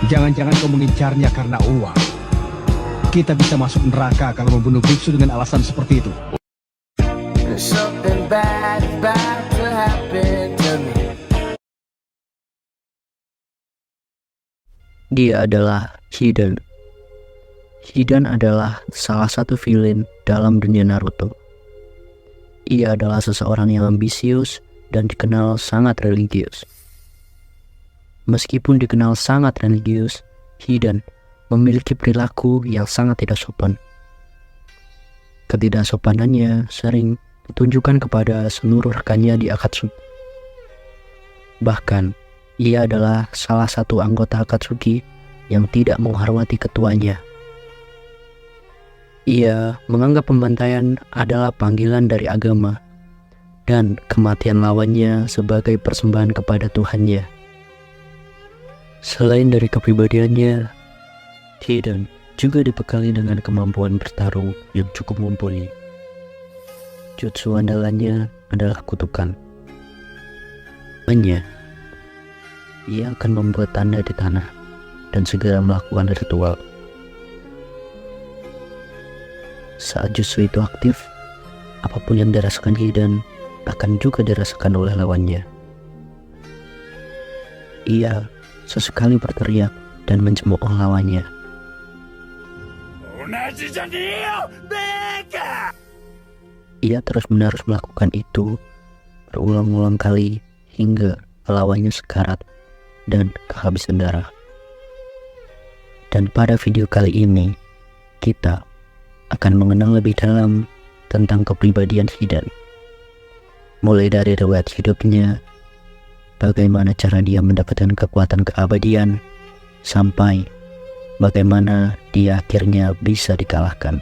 Jangan-jangan kau mengincarnya karena uang. Kita bisa masuk neraka kalau membunuh biksu dengan alasan seperti itu. Something bad is about to happen to me. Dia adalah Hidan. Hidan adalah salah satu villain dalam dunia Naruto. Ia adalah seseorang yang ambisius dan dikenal sangat religius. Meskipun dikenal sangat religius, Hidan memiliki perilaku yang sangat tidak sopan. Ketidaksopanannya sering ditunjukkan kepada seluruh rekannya di Akatsuki. Bahkan, ia adalah salah satu anggota Akatsuki yang tidak menghormati ketuanya. Ia menganggap pembantaian adalah panggilan dari agama dan kematian lawannya sebagai persembahan kepada Tuhannya. Selain dari kepribadiannya, Hidan juga dibekali dengan kemampuan bertarung yang cukup mumpuni. Jutsu andalannya adalah kutukan. Hanya, ia akan membuat tanda di tanah dan segera melakukan ritual. Saat jutsu itu aktif, apapun yang dirasakan Hidan akan juga dirasakan oleh lawannya. Ia sesekali berteriak dan mencemooh lawannya. Ia terus-menerus melakukan itu berulang-ulang kali hingga lawannya sekarat dan kehabisan darah. Dan pada video kali ini, kita akan mengenal lebih dalam tentang kepribadian Hidan. Mulai dari riwayat hidupnya, bagaimana cara dia mendapatkan kekuatan keabadian, sampai bagaimana dia akhirnya bisa dikalahkan.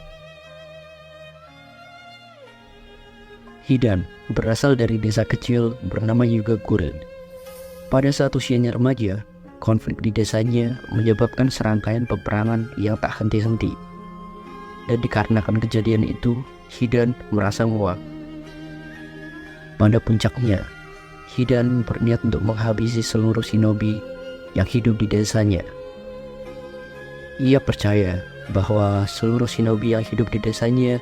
Hidan berasal dari desa kecil bernama Yugakure. Pada saat usianya remaja, konflik di desanya menyebabkan serangkaian peperangan yang tak henti-henti. Dan dikarenakan kejadian itu, Hidan merasa muak. Pada puncaknya, Hidan berniat untuk menghabisi seluruh shinobi yang hidup di desanya. Ia percaya bahwa seluruh shinobi yang hidup di desanya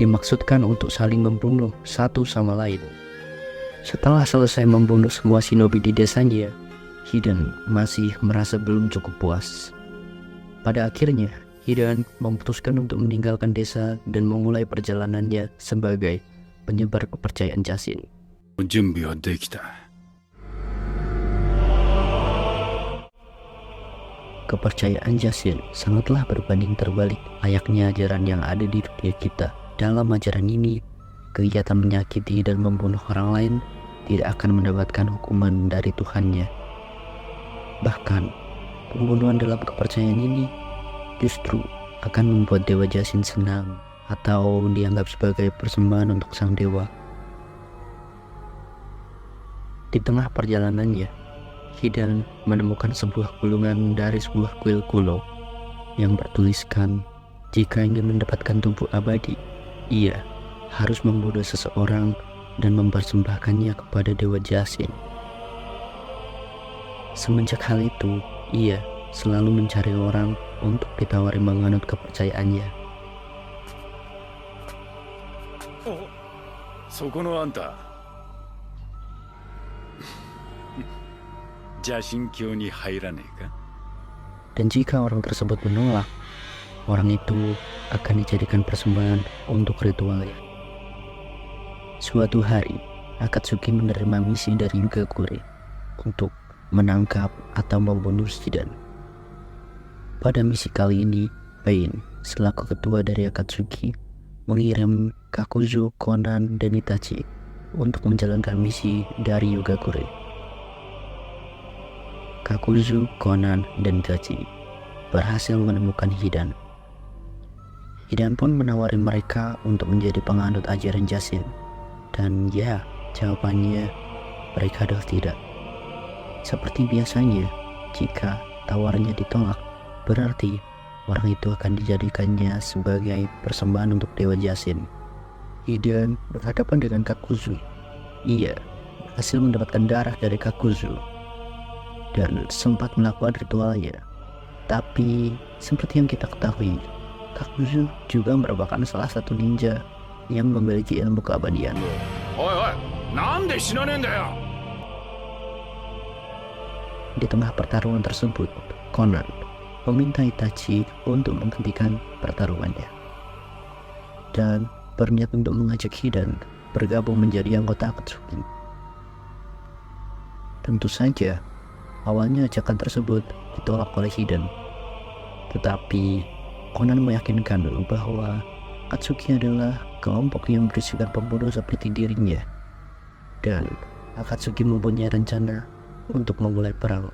dimaksudkan untuk saling membunuh satu sama lain. Setelah selesai membunuh semua shinobi di desanya, Hidan masih merasa belum cukup puas. Pada akhirnya, Hidan memutuskan untuk meninggalkan desa dan memulai perjalanannya sebagai penyebar kepercayaan Jashin. Kepercayaan Jashin sangatlah berbanding terbalik layaknya ajaran yang ada di dunia kita. Dalam ajaran ini, kegiatan menyakiti dan membunuh orang lain tidak akan mendapatkan hukuman dari Tuhannya. Bahkan, pembunuhan dalam kepercayaan ini justru akan membuat Dewa Jashin senang atau dianggap sebagai persembahan untuk sang dewa. Di tengah perjalanannya, Hidan menemukan sebuah gulungan dari sebuah kuil kuno yang bertuliskan, jika ingin mendapatkan tubuh abadi, ia harus membunuh seseorang dan mempersembahkannya kepada Dewa Jashin. Semenjak hal itu, ia selalu mencari orang untuk ditawari menganut kepercayaannya. Oh, そこのあんた。邪神教に入らねえか? Dan jika orang tersebut menolak, orang itu akan dijadikan persembahan untuk ritualnya. Suatu hari, Akatsuki menerima misi dari Yugakure untuk menangkap atau membunuh Hidan. Pada misi kali ini, Pain, selaku ketua dari Akatsuki, mengirim Kakuzu, Konan, dan Itachi untuk menjalankan misi dari Yugakure. Kakuzu, Konan, dan Itachi berhasil menemukan Hidan. Hidan pun menawari mereka untuk menjadi penganut ajaran Jashin. Dan ya, jawabannya mereka adalah tidak. Seperti biasanya, jika tawarannya ditolak, berarti orang itu akan dijadikannya sebagai persembahan untuk Dewa Jashin. Hidan berhadapan dengan Kakuzu. Ia berhasil mendapatkan darah dari Kakuzu dan sempat melakukan ritualnya Tetapi seperti yang kita ketahui, Kakuzu juga merupakan salah satu ninja yang memiliki ilmu keabadian. おいおい、なんで死なねえんだよ。 Di tengah pertarungan tersebut, Conan meminta Itachi untuk menghentikan pertarungannya dan berniat untuk mengajak Hidan bergabung menjadi anggota Akatsuki. Tentu saja, awalnya ajakan tersebut ditolak oleh Hidan, tetapi Conan meyakinkan bahwa Akatsuki adalah kelompok yang berisikan pembunuh seperti dirinya, dan Akatsuki mempunyai rencana untuk memulai perang.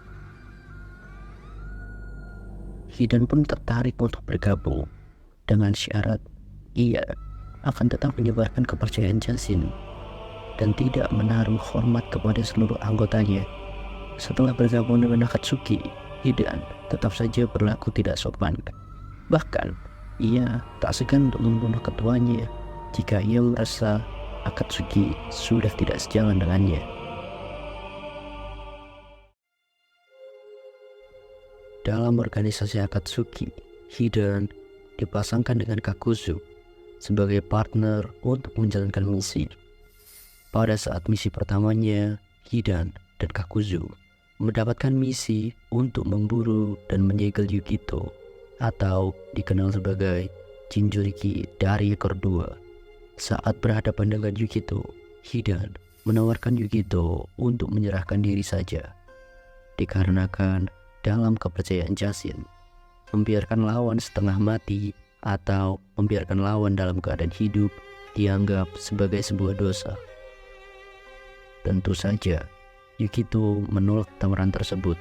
Hidan pun tertarik untuk bergabung dengan syarat ia akan tetap menyebarkan kepercayaan Jashin dan tidak menaruh hormat kepada seluruh anggotanya. Setelah bergabung dengan Akatsuki, Hidan tetap saja berlaku tidak sopan. Bahkan, ia tak segan untuk membunuh ketuanya jika ia merasa Akatsuki sudah tidak sejalan dengannya. Dalam organisasi Akatsuki, Hidan dipasangkan dengan Kakuzu sebagai partner untuk menjalankan misi. Pada saat misi pertamanya, Hidan dan Kakuzu mendapatkan misi untuk memburu dan menyegel Yukito, atau dikenal sebagai Jinchuriki dari ekor dua. Saat berhadapan dengan Yukito, Hidan menawarkan Yukito untuk menyerahkan diri saja, dikarenakan dalam kepercayaan Jashin, membiarkan lawan setengah mati atau membiarkan lawan dalam keadaan hidup dianggap sebagai sebuah dosa. Tentu saja, Yukito menolak tawaran tersebut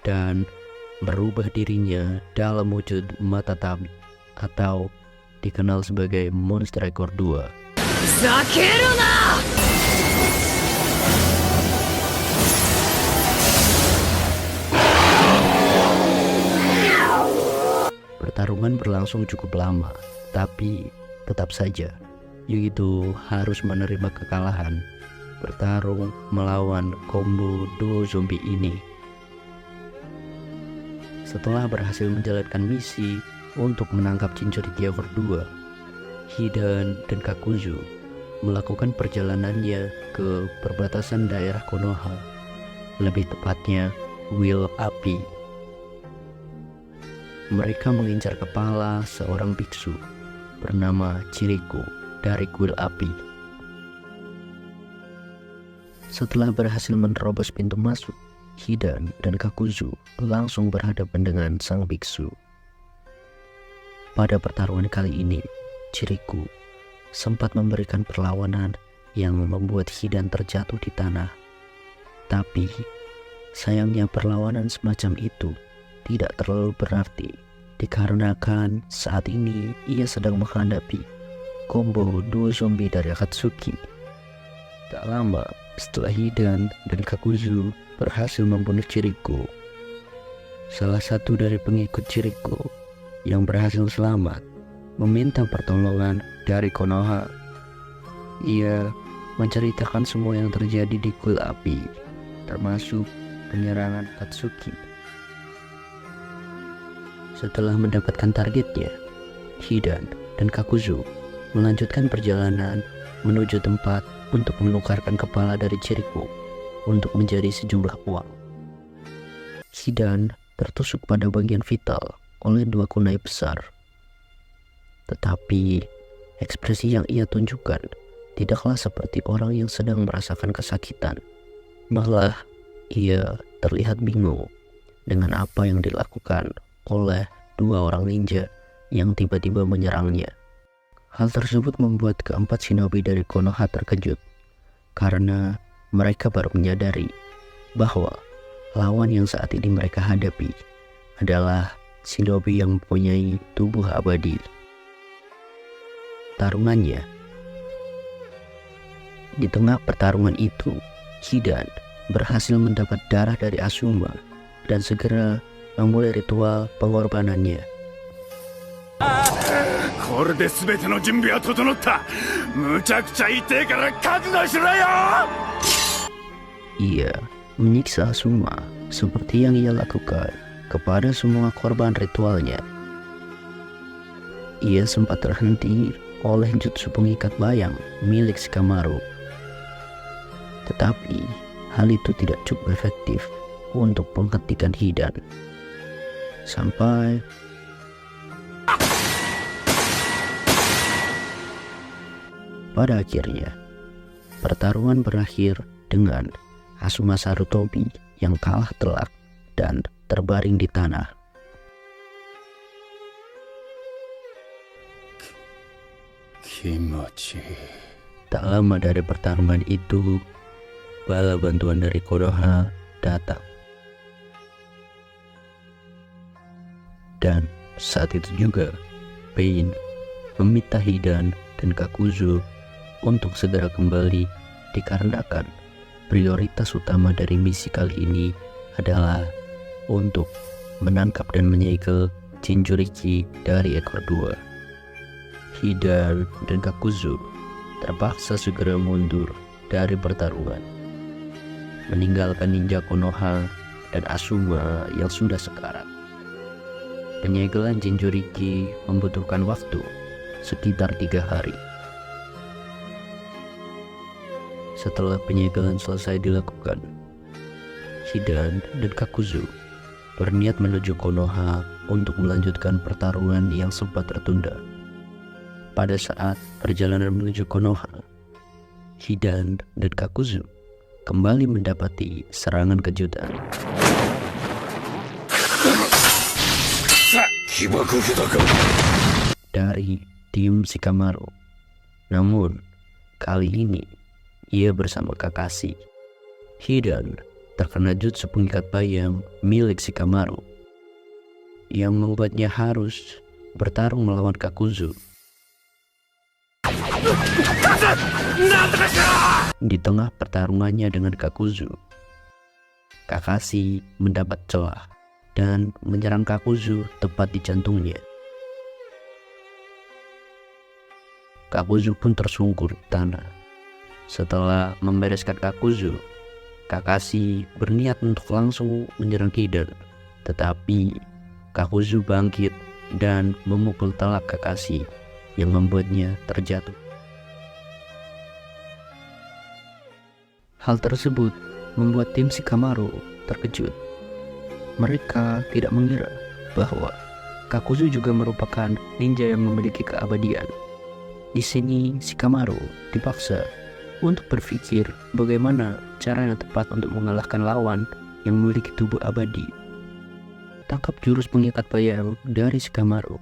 dan merubah dirinya dalam wujud mata tabi atau dikenal sebagai monster ekor dua. Pertarungan berlangsung cukup lama, tapi tetap saja Yukito harus menerima kekalahan bertarung melawan combo duo zombie ini. Setelah berhasil menjalankan misi untuk menangkap Jinchuriki ekor 2, Hidan dan Kakuzu melakukan perjalanannya ke perbatasan daerah Konoha, lebih tepatnya Wheel Api. Mereka mengincar kepala seorang biksu bernama Chiriko dari kuil api. Setelah berhasil menerobos pintu masuk, Hidan dan Kakuzu langsung berhadapan dengan sang biksu. Pada pertarungan kali ini, Chiriko sempat memberikan perlawanan yang membuat Hidan terjatuh di tanah. Tapi, sayangnya perlawanan semacam itu tidak terlalu berarti, dikarenakan saat ini ia sedang menghadapi combo duo zombie dari Akatsuki. Tak lama setelah Hidan dan Kakuzu berhasil membunuh Chiriko, salah satu dari pengikut Chiriko yang berhasil selamat meminta pertolongan dari Konoha. Ia menceritakan semua yang terjadi di kuil api, termasuk penyerangan Akatsuki. Setelah mendapatkan targetnya, Hidan dan Kakuzu melanjutkan perjalanan menuju tempat untuk menukarkan kepala dari Chiriko untuk menjadi sejumlah uang. Hidan tertusuk pada bagian vital oleh 2 kunai besar. Tetapi ekspresi yang ia tunjukkan tidaklah seperti orang yang sedang merasakan kesakitan. Malah ia terlihat bingung dengan apa yang dilakukan oleh 2 orang ninja yang tiba-tiba menyerangnya. Hal tersebut membuat keempat shinobi dari Konoha terkejut karena mereka baru menyadari bahwa lawan yang saat ini mereka hadapi adalah shinobi yang mempunyai tubuh abadi. Tarungannya. Di tengah pertarungan itu, Hidan berhasil mendapat darah dari Asuma dan segera memulai ritual pengorbanannya. これで全ての準備は整った。むちゃくちゃ痛いから覚悟しろよ。 Ia menyiksa Asuma seperti yang ia lakukan kepada semua korban ritualnya. Ia sempat terhenti oleh jutsu pengikat bayang milik Shikamaru. Tetapi hal itu tidak cukup efektif untuk menghentikan Hidan. Sampai pada akhirnya pertarungan berakhir dengan Asuma Sarutobi yang kalah telak dan terbaring di tanah. Kimochi. Tak lama dari pertarungan itu, bala bantuan dari Konoha datang. Dan saat itu juga, Pain meminta Hidan dan Kakuzu untuk segera kembali dikarenakan prioritas utama dari misi kali ini adalah untuk menangkap dan menyegel Jinchuriki dari ekor dua. Hidan dan Kakuzu terpaksa segera mundur dari pertarungan, meninggalkan ninja Konoha dan Asuma yang sudah sekarat. Penyegelan Jinchuriki membutuhkan waktu sekitar 3 hari. Setelah penyegelan selesai dilakukan, Hidan dan Kakuzu berniat menuju Konoha untuk melanjutkan pertarungan yang sempat tertunda. Pada saat perjalanan menuju Konoha, Hidan dan Kakuzu kembali mendapati serangan kejutan. Dari tim Shikamaru. Namun, kali ini ia bersama Kakashi. Hidan terkena jutsu pengikat bayang milik Shikamaru yang membuatnya harus bertarung melawan Kakuzu. Di tengah pertarungannya dengan Kakuzu, Kakashi mendapat celah dan menyerang Kakuzu tepat di jantungnya. Kakuzu pun tersungkur di tanah. Setelah membereskan Kakuzu, Kakashi berniat untuk langsung menyerang Hidan, tetapi Kakuzu bangkit dan memukul telak Kakashi yang membuatnya terjatuh. Hal tersebut membuat tim Shikamaru terkejut. Mereka tidak mengira bahwa Kakuzu juga merupakan ninja yang memiliki keabadian. Di sini Shikamaru dipaksa untuk berpikir bagaimana cara yang tepat untuk mengalahkan lawan yang memiliki tubuh abadi. Tangkap jurus pengikat bayang dari Shikamaru.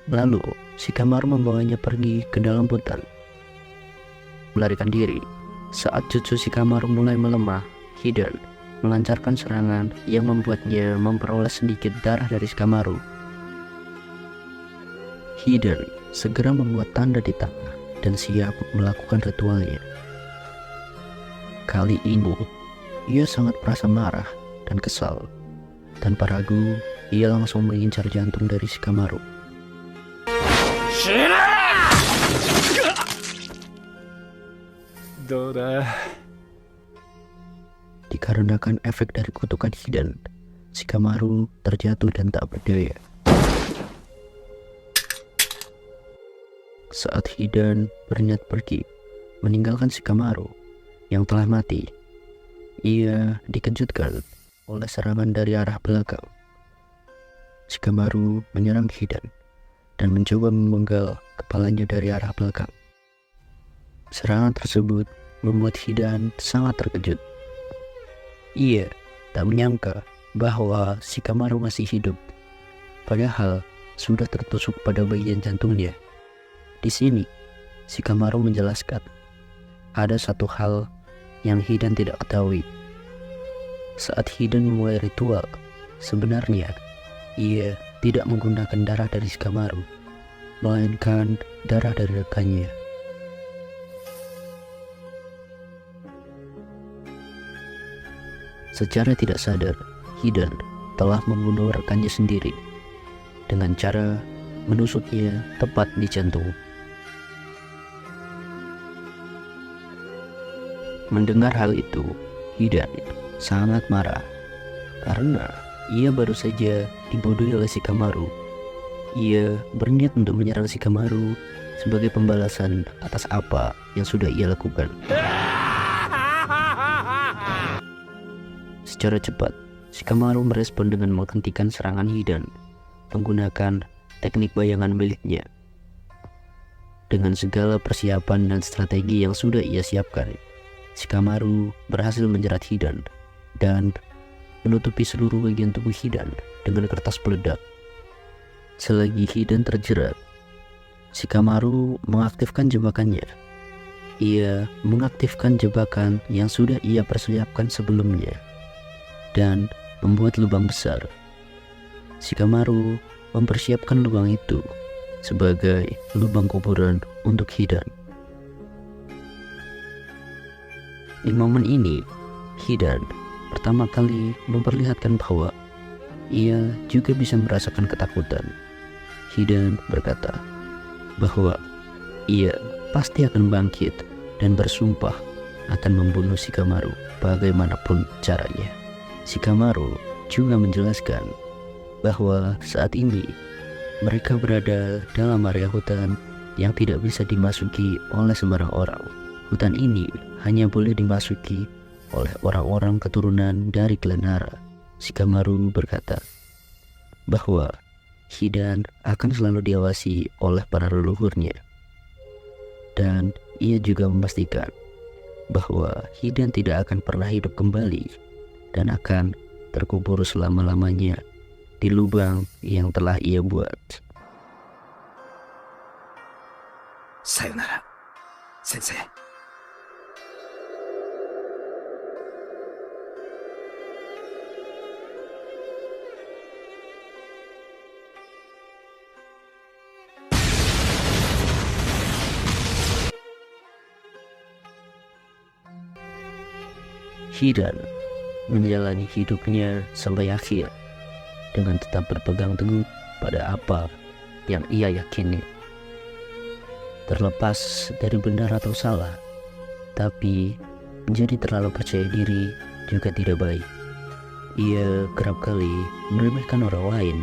Lalu Shikamaru membawanya pergi ke dalam hutan, melarikan diri. Saat jutsu Shikamaru mulai melemah, Hidan melancarkan serangan yang membuatnya memperoleh sedikit darah dari Shikamaru. Hidan segera membuat tanda di tanah dan siap melakukan ritualnya. Kali ini, ia sangat merasa marah dan kesal. Tanpa ragu, ia langsung mengincar jantung dari Shikamaru. Dikarenakan efek dari kutukan Hidan, Shikamaru terjatuh dan tak berdaya. Saat Hidan berniat pergi meninggalkan Shikamaru yang telah mati, ia dikejutkan oleh serangan dari arah belakang. Shikamaru menyerang Hidan dan mencoba memenggal kepalanya dari arah belakang. Serangan tersebut membuat Hidan sangat terkejut. Ia tak menyangka bahwa Shikamaru masih hidup, padahal sudah tertusuk pada bagian jantungnya. Di sini, Shikamaru menjelaskan ada satu hal yang Hidan tidak ketahui. Saat Hidan memulai ritual, sebenarnya ia tidak menggunakan darah dari Shikamaru, melainkan darah dari rekannya. Secara tidak sadar, Hidan telah membunuh rekannya sendiri dengan cara menusuknya tepat di jantung. Mendengar hal itu, Hidan sangat marah karena ia baru saja dibodohi oleh Shikamaru. Ia berniat untuk menyerang Shikamaru sebagai pembalasan atas apa yang sudah ia lakukan. Secara cepat, Shikamaru merespon dengan menghentikan serangan Hidan menggunakan teknik bayangan miliknya. Dengan segala persiapan dan strategi yang sudah ia siapkan, Shikamaru berhasil menjerat Hidan dan menutupi seluruh bagian tubuh Hidan dengan kertas peledak. Selagi Hidan terjerat, Shikamaru mengaktifkan jebakannya. Ia mengaktifkan jebakan yang sudah ia persiapkan sebelumnya dan membuat lubang besar. Shikamaru mempersiapkan lubang itu sebagai lubang kuburan untuk Hidan. Di momen ini, Hidan pertama kali memperlihatkan bahwa ia juga bisa merasakan ketakutan. Hidan berkata bahwa ia pasti akan bangkit dan bersumpah akan membunuh Shikamaru bagaimanapun caranya. Shikamaru juga menjelaskan bahwa saat ini mereka berada dalam area hutan yang tidak bisa dimasuki oleh sembarang orang. Hutan ini hanya boleh dimasuki oleh orang-orang keturunan dari klan Nara. Shikamaru berkata bahwa Hidan akan selalu diawasi oleh para leluhurnya. Dan ia juga memastikan bahwa Hidan tidak akan pernah hidup kembali dan akan terkubur selama-lamanya di lubang yang telah ia buat. さよなら、先生。Hidan menjalani hidupnya sampai akhir dengan tetap berpegang teguh pada apa yang ia yakini. Terlepas dari benar atau salah, tapi menjadi terlalu percaya diri juga tidak baik. Ia kerap kali meremehkan orang lain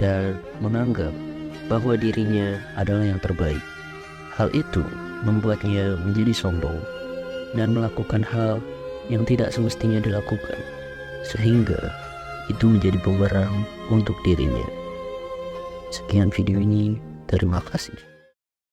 dan menganggap bahwa dirinya adalah yang terbaik. Hal itu membuatnya menjadi sombong dan melakukan hal yang tidak semestinya dilakukan, sehingga itu menjadi bumerang untuk dirinya. Sekian video ini, terima kasih.